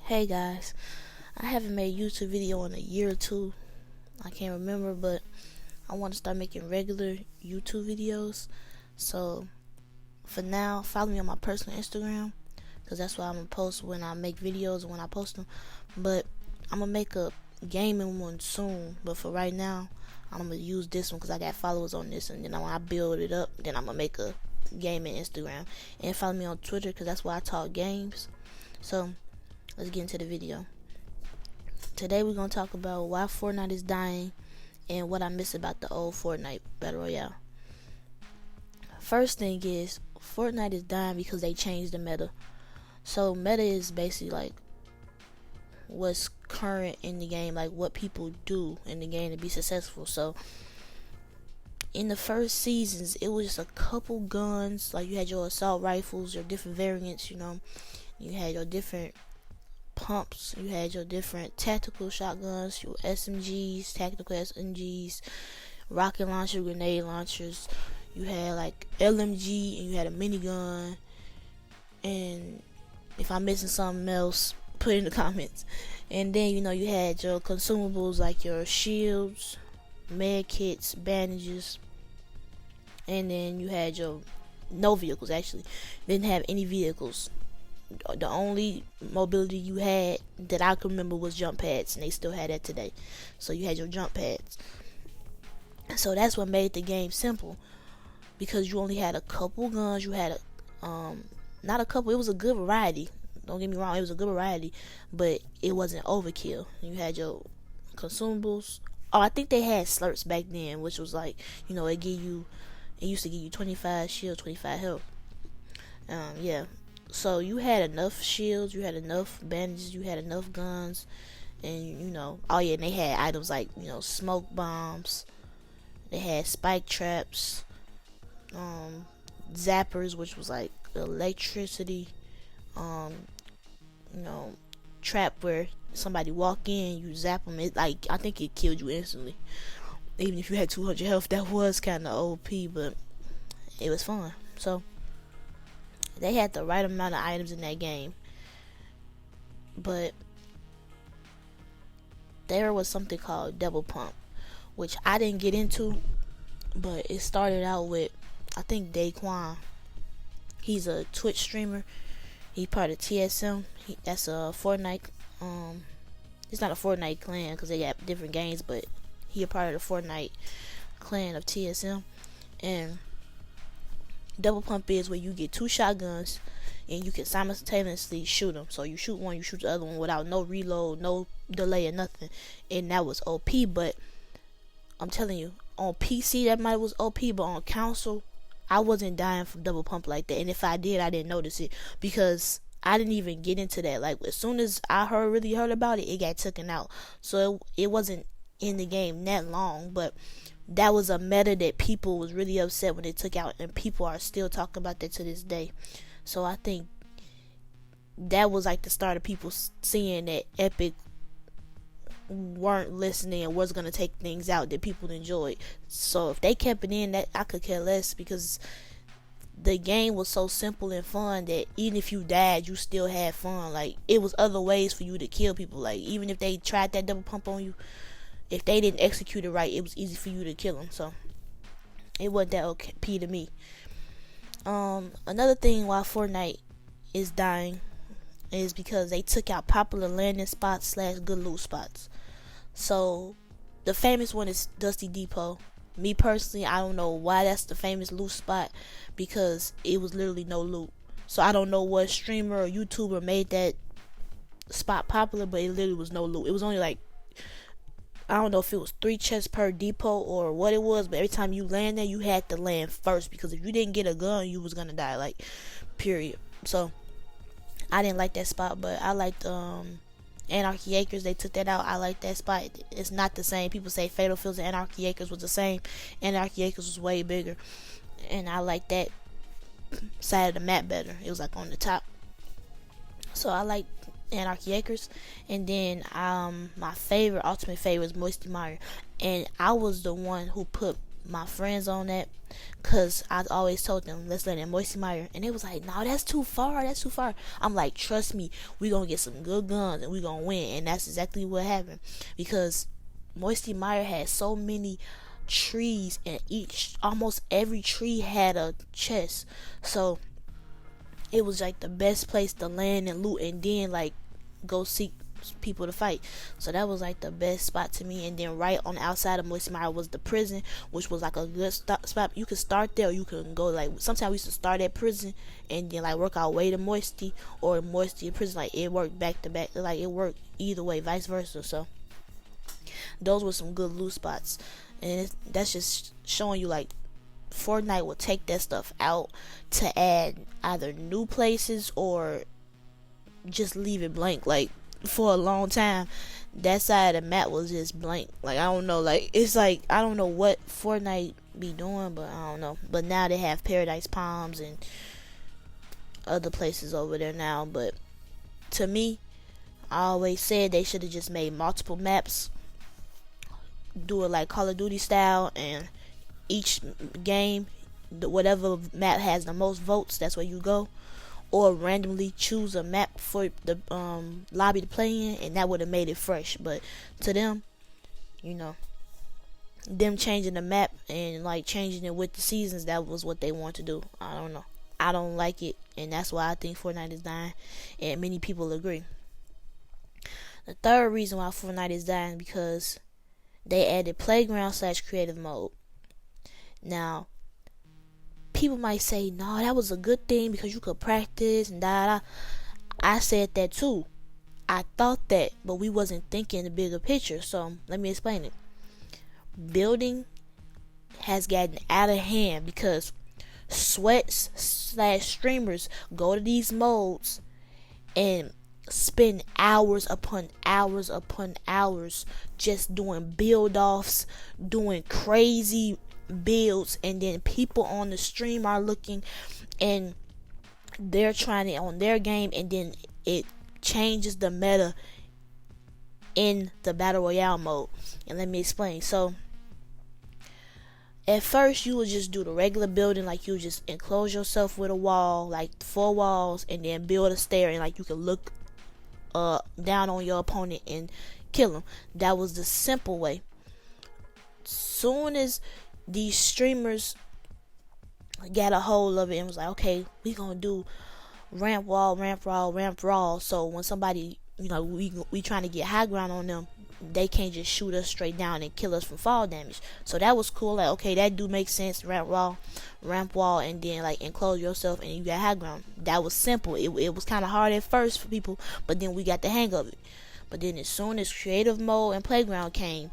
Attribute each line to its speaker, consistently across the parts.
Speaker 1: Hey guys, I haven't made a YouTube video in a year or two. I can't remember, but I want to start making regular YouTube videos. So for now, follow me on my personal Instagram because that's where I'm gonna post when I make videos and when I post them. But I'm gonna make a gaming one soon. But for right now, I'm gonna use this one because I got followers on this, and then when I build it up, then I'm gonna make a gaming Instagram and follow me on Twitter because that's where I talk games. So let's get into the video. Today we're going to talk about why Fortnite is dying and what I miss about the old Fortnite Battle Royale. First thing is, Fortnite is dying because they changed the meta. So meta is basically like what's current in the game, like what people do in the game to be successful. So in the first seasons, it was just a couple guns, like you had your assault rifles, your different variants, you had your different pumps, you had your different tactical shotguns, your SMGs, tactical SMGs, rocket launcher, grenade launchers. You had like LMG, and you had a minigun. And if I'm missing something else, put it in the comments. And then you had your consumables like your shields, med kits, bandages, and then you had your no vehicles. Actually, didn't have any vehicles. The only mobility you had that I can remember was jump pads, and they still had that today. So you had your jump pads. So that's what made the game simple, because you only had a couple guns. You had not a couple. It was a good variety. Don't get me wrong, it was a good variety, but it wasn't overkill. You had your consumables. Oh, I think they had slurps back then, which was like it used to give you 25 shield, 25 health. Yeah. So you had enough shields, you had enough bandages, you had enough guns, and oh yeah, and they had items like smoke bombs, they had spike traps, zappers, which was like electricity, trap where somebody walk in, you zap them. I think it killed you instantly, even if you had 200 health. That was kind of OP, but it was fun. So they had the right amount of items in that game. But there was something called double pump, which I didn't get into, but it started out with, I think, Daquan. He's a Twitch streamer. He's part of TSM. That's a Fortnite. It's not a Fortnite clan because they got different games, but he a part of the Fortnite clan of TSM. And double pump is where you get two shotguns and you can simultaneously shoot them. So you shoot one, you shoot the other one without no reload, no delay or nothing. And that was OP. But I'm telling you, on PC that might was OP, but on console I wasn't dying from double pump like that. And if I did, I didn't notice it because I didn't even get into that. Like as soon as I really heard about it, it got taken out. So it wasn't in the game that long, but that was a meta that people was really upset when they took out, and people are still talking about that to this day. So I think that was like the start of people seeing that Epic weren't listening and was gonna take things out that people enjoyed. So if they kept it in, that I could care less, because the game was so simple and fun that even if you died, you still had fun. Like it was other ways for you to kill people. Like even if they tried that double pump on you, if they didn't execute it right, it was easy for you to kill them. So it wasn't that OP to me. Another thing why Fortnite is dying is because they took out popular landing spots / good loot spots. So the famous one is Dusty Depot. Me personally, I don't know why that's the famous loot spot, because it was literally no loot. So I don't know what streamer or YouTuber made that spot popular, but it literally was no loot. It was only like, I don't know if it was 3 chests per depot or what it was, but every time you land there, you had to land first, because if you didn't get a gun, you was gonna die, like, period. So I didn't like that spot, but I liked Anarchy Acres. They took that out. I like that spot. It's not the same. People say Fatal Fields and Anarchy Acres was the same. Anarchy Acres was way bigger, and I like that side of the map better. It was like on the top. So I like Anarchy Acres. And then my ultimate favorite is Moistmire, and I was the one who put my friends on that, cause I always told them let's let in Moistmire, and they was like, no, that's too far, that's too far. I'm like, trust me, we gonna get some good guns and we gonna win, and that's exactly what happened, because Moistmire had so many trees, and almost every tree had a chest, so it was like the best place to land and loot, and then like go seek people to fight. So that was like the best spot to me. And then right on the outside of Moistmire was the prison, which was like a good spot. You could start there, or you could go like, sometimes we used to start at prison and then like work our way to Moisty, or Moisty to prison. Like it worked back to back, like it worked either way, vice versa. So those were some good loot spots, and that's just showing you like Fortnite will take that stuff out to add either new places or just leave it blank. Like for a long time, that side of the map was just blank. Like I don't know, like it's like I don't know what Fortnite be doing, but I don't know. But now they have Paradise Palms and other places over there now. But to me, I always said they should have just made multiple maps, do it like Call of Duty style, and each game, whatever map has the most votes, that's where you go, or randomly choose a map for the lobby to play in, and that would have made it fresh. But to them, you know, them changing the map and like changing it with the seasons, that was what they want to do. I don't know, I don't like it, and that's why I think Fortnite is dying, and many people agree. The third reason why Fortnite is dying because they added playground / creative mode. Now, people might say, no, that was a good thing because you could practice and da. I said that too. I thought that, but we wasn't thinking the bigger picture. So let me explain it. Building has gotten out of hand because sweats / streamers go to these modes and spend hours upon hours upon hours just doing build offs, doing crazy builds, and then people on the stream are looking and they're trying it on their game, and then it changes the meta in the battle royale mode. And let me explain. So at first you would just do the regular building, like you just enclose yourself with a wall, like 4 walls, and then build a stair, and like you can look down on your opponent and kill him. That was the simple way. Soon as these streamers got a hold of it and was like, okay, we gonna do ramp wall, ramp wall, ramp wall. So when somebody, we trying to get high ground on them, they can't just shoot us straight down and kill us from fall damage. So that was cool. Like, okay, that do make sense. Ramp wall, and then like enclose yourself and you got high ground. That was simple. It was kind of hard at first for people, but then we got the hang of it. But then as soon as creative mode and playground came,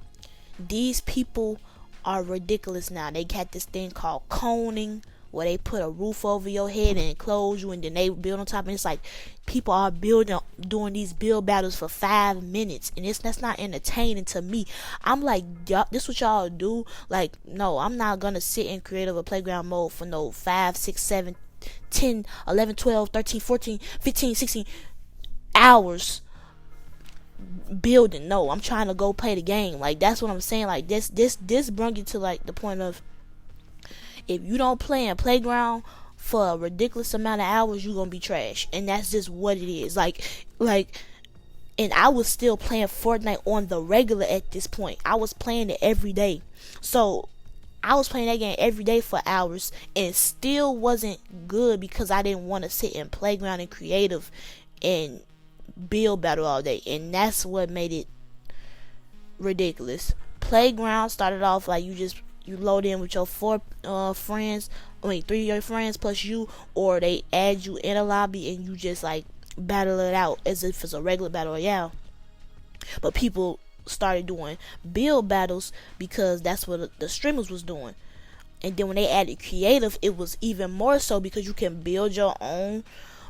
Speaker 1: these people are ridiculous now. They got this thing called coning, where they put a roof over your head and enclose you, and then they build on top. And it's like people are doing these build battles for 5 minutes, and that's not entertaining to me. I'm like, y'all, this what y'all do? Like, no, I'm not gonna sit in creative or playground mode for no 5, 6, 7, 10, 11, 12, 13, 14, 15, 16 hours building. No, I'm trying to go play the game. Like, that's what I'm saying. Like, this brung you to like the point of, if you don't play in playground for a ridiculous amount of hours, you're gonna be trash. And that's just what it is. Like and I was still playing Fortnite on the regular at this point. I was playing it every day. So I was playing that game every day for hours and still wasn't good because I didn't want to sit in playground and creative and build battle all day. And that's what made it ridiculous. Playground started off like you load in with your 3 of your friends plus you, or they add you in a lobby and you just like battle it out as if it's a regular battle royale. But people started doing build battles because that's what the streamers was doing. And then when they added creative, it was even more so because you can build your own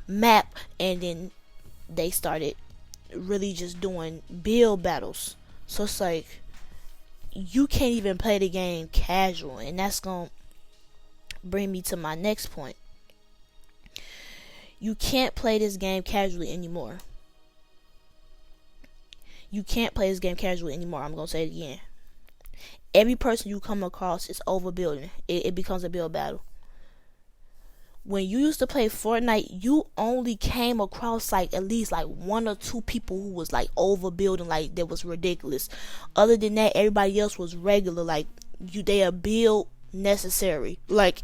Speaker 1: map, and then they started really just doing build battles. So it's like, you can't even play the game casual, and that's gonna bring me to my next point. You can't play this game casually anymore. You can't play this game casually anymore. I'm gonna say it again. every person you come across is overbuilding. It becomes a build battle. When you used to play Fortnite, you only came across like at least like one or two people who was like overbuilding, like that was ridiculous. Other than that, everybody else was regular. Like they a build necessary. Like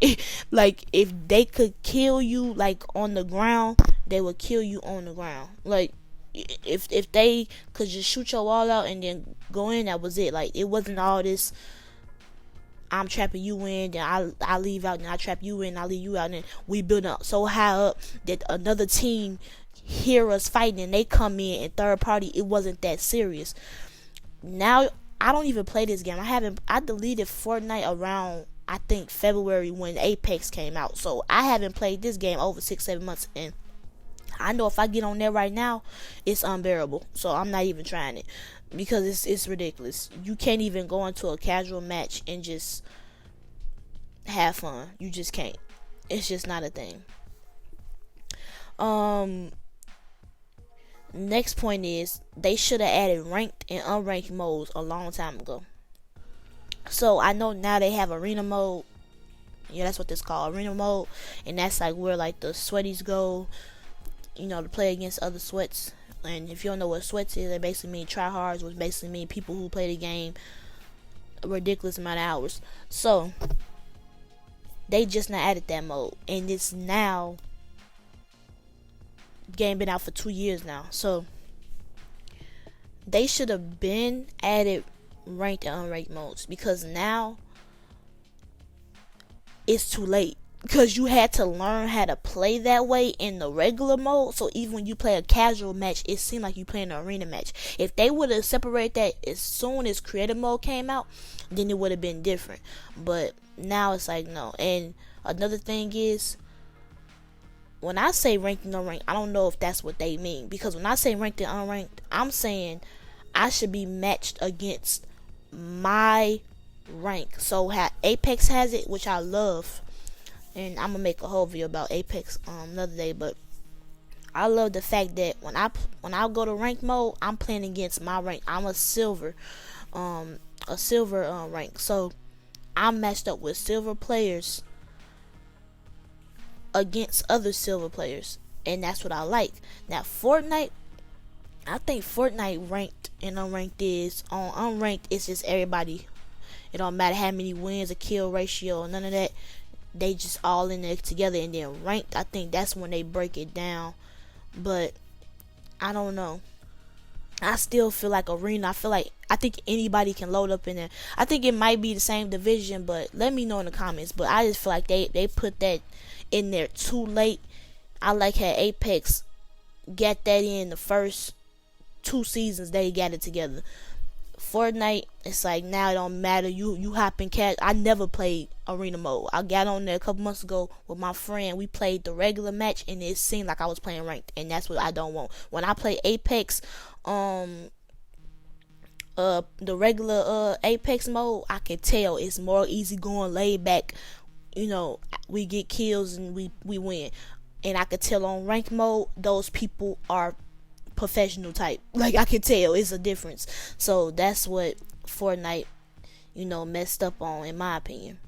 Speaker 1: like if they could kill you like on the ground, they would kill you on the ground. Like if they could just shoot your wall out and then go in, that was it. Like it wasn't all this I'm trapping you in, then I leave out, and I trap you in, I leave you out, and then we build up so high up that another team hear us fighting and they come in and third party. It wasn't that serious. Now I don't even play this game. I deleted Fortnite around I think February when Apex came out. So I haven't played this game over 6-7 months, and I know if I get on there right now, it's unbearable. So I'm not even trying it because it's ridiculous. You can't even go into a casual match and just have fun. You just can't. It's just not a thing. Next point is they should have added ranked and unranked modes a long time ago. So I know now they have arena mode. Yeah, that's what this called, arena mode, and that's like where like the sweaties go, you know, to play against other sweats. And if you don't know what sweats is, they basically mean tryhards, which basically mean people who play the game a ridiculous amount of hours. So they just not added that mode, and it's now game been out for 2 years now. So they should have been added ranked and unranked modes, because now it's too late. Because you had to learn how to play that way in the regular mode. So even when you play a casual match, it seemed like you playing an arena match. If they would have separated that as soon as creative mode came out, then it would have been different. But now it's like no. And another thing is, when I say ranked and unranked, I don't know if that's what they mean. Because when I say ranked and unranked, I'm saying I should be matched against my rank. So how Apex has it, which I love, and I'm gonna make a whole video about Apex another day, but I love the fact that when I go to rank mode, I'm playing against my rank. I'm a silver rank, so I'm matched up with silver players against other silver players, and that's what I like. Now Fortnite, I think Fortnite ranked and unranked is on unranked. It's just everybody. It don't matter how many wins, a kill ratio, none of that. They just all in there together. And then ranked, I think that's when they break it down. But I don't know. I still feel like arena. I think anybody can load up in there. I think it might be the same division, but let me know in the comments. But I just feel like they put that in there too late. I like how Apex got that in the first 2 seasons. They got it together. Fortnite, it's like now it don't matter. You hop in cat. I never played arena mode. I got on there a couple months ago with my friend. We played the regular match, and it seemed like I was playing ranked, and that's what I don't want. When I play Apex, the regular Apex mode, I can tell it's more easy going, laid back. You know, we get kills and we win. And I could tell on rank mode, those people are professional type. Like I can tell it's a difference. So that's what Fortnite, messed up on, in my opinion.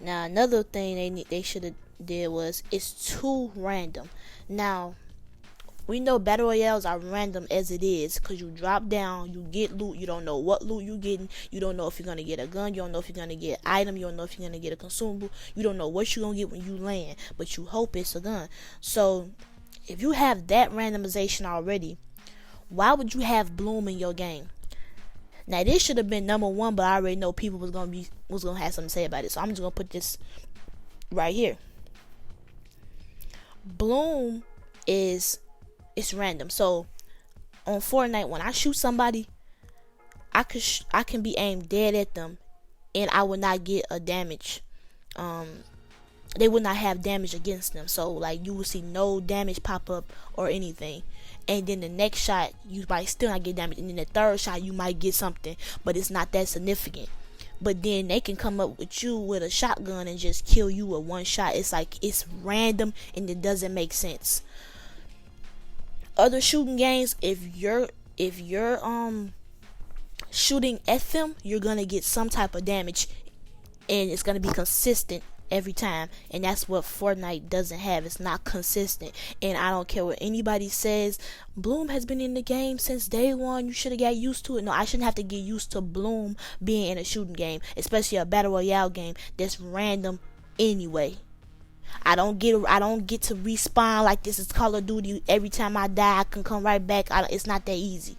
Speaker 1: Now another thing they should have did was, it's too random. Now we know battle royales are random as it is, because you drop down, you get loot, you don't know what loot you're getting, you don't know if you're gonna get a gun, you don't know if you're gonna get an item, you don't know if you're gonna get a consumable, you don't know what you're gonna get when you land, but you hope it's a gun. So if you have that randomization already, why would you have Bloom in your game? Now this should have been number 1, but I already know people was gonna have something to say about it, so I'm just gonna put this right here. Bloom it's random. So on Fortnite, when I shoot somebody, I can be aimed dead at them, and I will not get a damage. They will not have damage against them. So like you will see no damage pop up or anything. And then the next shot you might still not get damage, and then the third shot you might get something, but it's not that significant. But then they can come up with you with a shotgun and just kill you with one shot. It's like, it's random and it doesn't make sense. Other shooting games, if your shooting at them, you're gonna get some type of damage, and it's gonna be consistent every time. And that's what Fortnite doesn't have. It's not consistent. And I don't care what anybody says. Bloom has been in the game since day one. You should have got used to it. No, I shouldn't have to get used to Bloom being in a shooting game, especially a battle royale game that's random anyway. I don't get to respawn like this is Call of Duty. Every time I die, I can come right back. It's not that easy.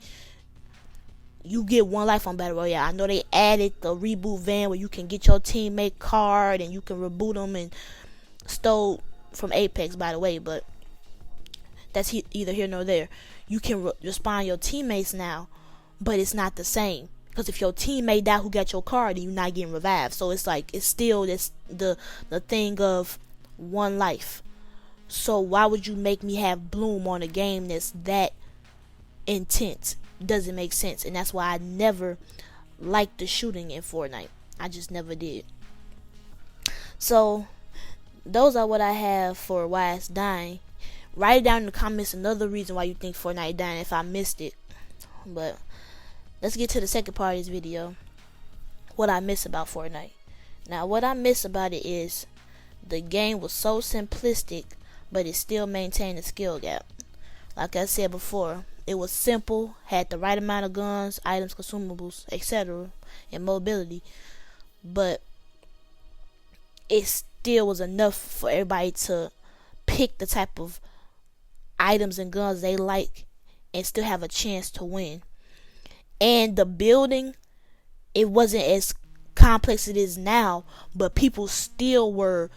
Speaker 1: You get one life on Battle Royale. I know they added the reboot van where you can get your teammate card and you can reboot them, and stole from Apex, by the way, but that's either here nor there. You can respawn your teammates now, but it's not the same. Because if your teammate die who got your card, then you're not getting revived. So it's like, it's still this the thing of one life. So why would you make me have Bloom on a game that's that intense? Doesn't make sense. And that's why I never liked the shooting in Fortnite. I just never did. So those are what I have for why it's dying. Write it down in the comments another reason why you think Fortnite dying if I missed it. But let's get to the second part of this video. What I miss about Fortnite. Now what I miss about it is the game was so simplistic, but it still maintained a skill gap. Like I said before, it was simple, had the right amount of guns, items, consumables, etc., and mobility, but it still was enough for everybody to pick the type of items and guns they like and still have a chance to win. And the building, it wasn't as complex as it is now, but people still were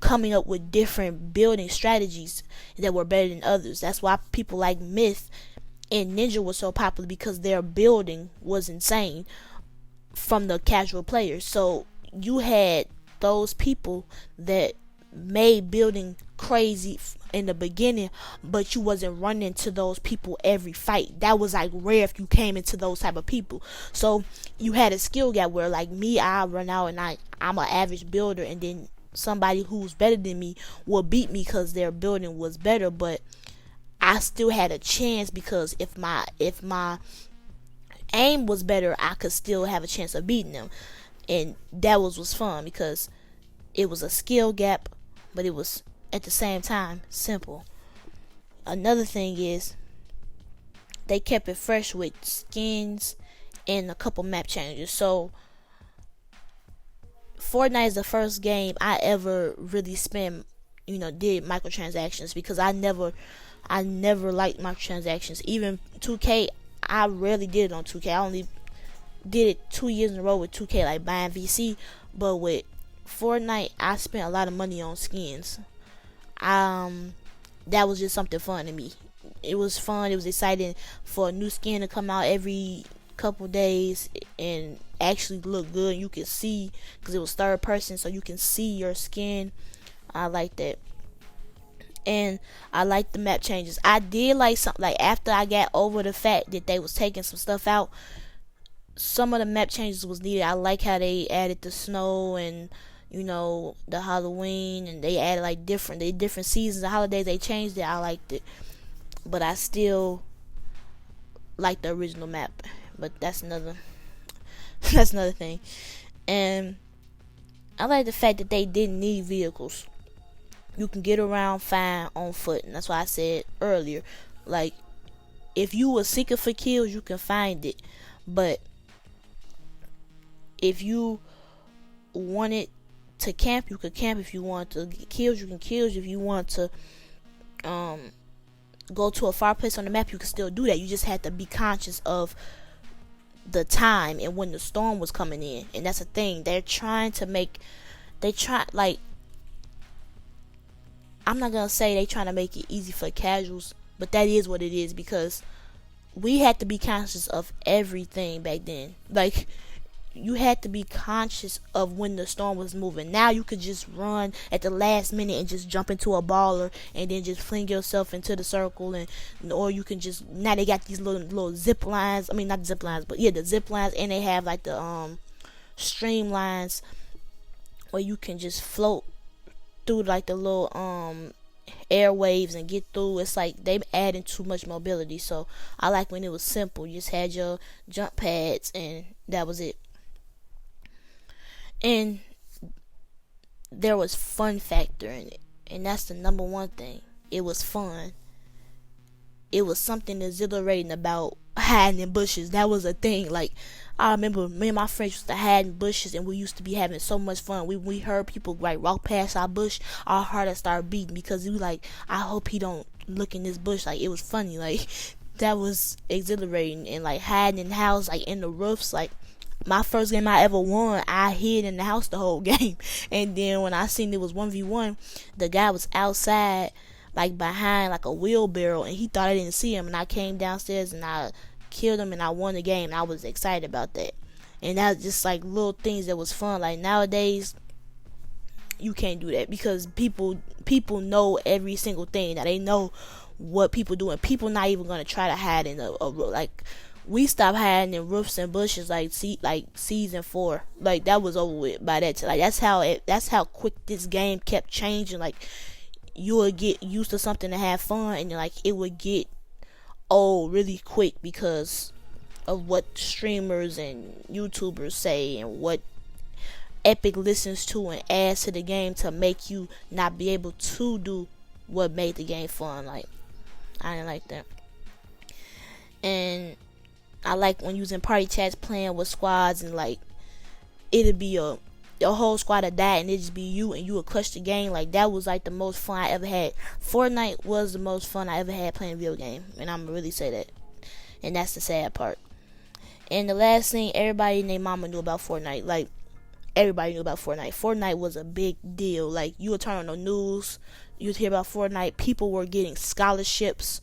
Speaker 1: coming up with different building strategies that were better than others. That's why people like Myth and Ninja was so popular, because their building was insane from the casual players. So you had those people that made building crazy in the beginning, but you wasn't running into those people every fight. That was like rare if you came into those type of people. So you had a skill gap where, like me, I run out and I'm an average builder, and then somebody who's better than me will beat me because their building was better, but I still had a chance, because if my aim was better, I could still have a chance of beating them. And that was fun, because it was a skill gap, but it was at the same time simple. Another thing is they kept it fresh with skins and a couple map changes. So Fortnite is the first game I ever really did microtransactions, because I never liked microtransactions. Even 2K, I rarely did it on 2K. I only did it 2 years in a row with 2K, like buying VC. But with Fortnite, I spent a lot of money on skins. That was just something fun to me. It was fun. It was exciting for a new skin to come out every couple days and actually look good. You could see, because it was third person, so you can see your skin. I like that. And I like the map changes. I did like something, like after I got over the fact that they was taking some stuff out, some of the map changes was needed. I like how they added the snow and the Halloween, and they added like different seasons, the holidays. They changed it. I liked it, but I still like the original map. But that's another thing. And I like the fact that they didn't need vehicles. You can get around fine on foot, and that's why I said earlier, like, if you were seeking for kills, you can find it. But if you wanted to camp, you could camp. If you want to get kills, you can kill. If you want to go to a far place on the map, you can still do that. You just had to be conscious of the time and when the storm was coming in. And that's the thing. I'm not gonna say they trying to make it easy for casuals, but that is what it is, because we had to be conscious of everything back then. Like, you had to be conscious of when the storm was moving. Now you could just run at the last minute and just jump into a baller and then just fling yourself into the circle, or you can just, now they got these little zip lines. I mean, not zip lines, but yeah, the zip lines, and they have like the streamlines where you can just float through like the little airwaves and get through. It's like they adding too much mobility. So I like when it was simple. You just had your jump pads and that was it. And there was fun factor in it, and that's the number one thing. It was fun. It was something exhilarating about hiding in bushes. That was a thing. Like, I remember me and my friends used to hide in bushes, and we used to be having so much fun. We heard people like walk past our bush, our heart started beating because we like, I hope he don't look in this bush. Like, it was funny. Like, that was exhilarating. And like hiding in the house, like in the roofs. Like, my first game I ever won, I hid in the house the whole game. And then when I seen it was 1v1, the guy was outside, like behind like a wheelbarrow, and he thought I didn't see him, and I came downstairs and I killed him and I won the game, and I was excited about that. And that was just like little things that was fun. Like, nowadays you can't do that because people know every single thing. Now they know what people do, and people not even gonna try to hide in a like, we stopped hiding in roofs and bushes like season 4. Like, that was over with by that time. Like, that's how quick this game kept changing. Like, you would get used to something to have fun, and like it would get old really quick because of what streamers and YouTubers say and what Epic listens to and adds to the game to make you not be able to do what made the game fun. Like, I didn't like that. And I like when using party chats, playing with squads, and like it'd be a whole squad to die and it just be you, and you would clutch the game. Like, that was like the most fun I ever had. Fortnite was the most fun I ever had playing a video game, and I'm really say that. And that's the sad part. And the last thing, everybody and their mama knew about Fortnite. Like, everybody knew about Fortnite. Fortnite was a big deal. Like, you would turn on the news, you would hear about Fortnite. People were getting scholarships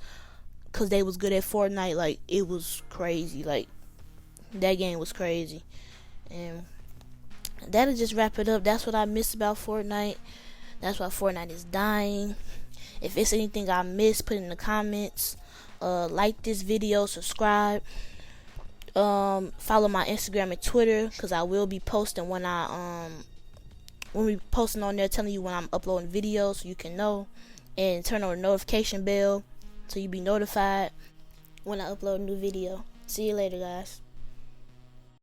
Speaker 1: because they was good at Fortnite. Like, it was crazy. Like, that game was crazy. And that'll just wrap it up. That's what I miss about Fortnite. That's why Fortnite is dying. If it's anything I missed, put it in the comments. Like this video, subscribe. Follow my Instagram and Twitter, because I will be posting when we posting on there, telling you when I'm uploading videos, so you can know. And turn on the notification bell so you be notified when I upload a new video. See you later, guys.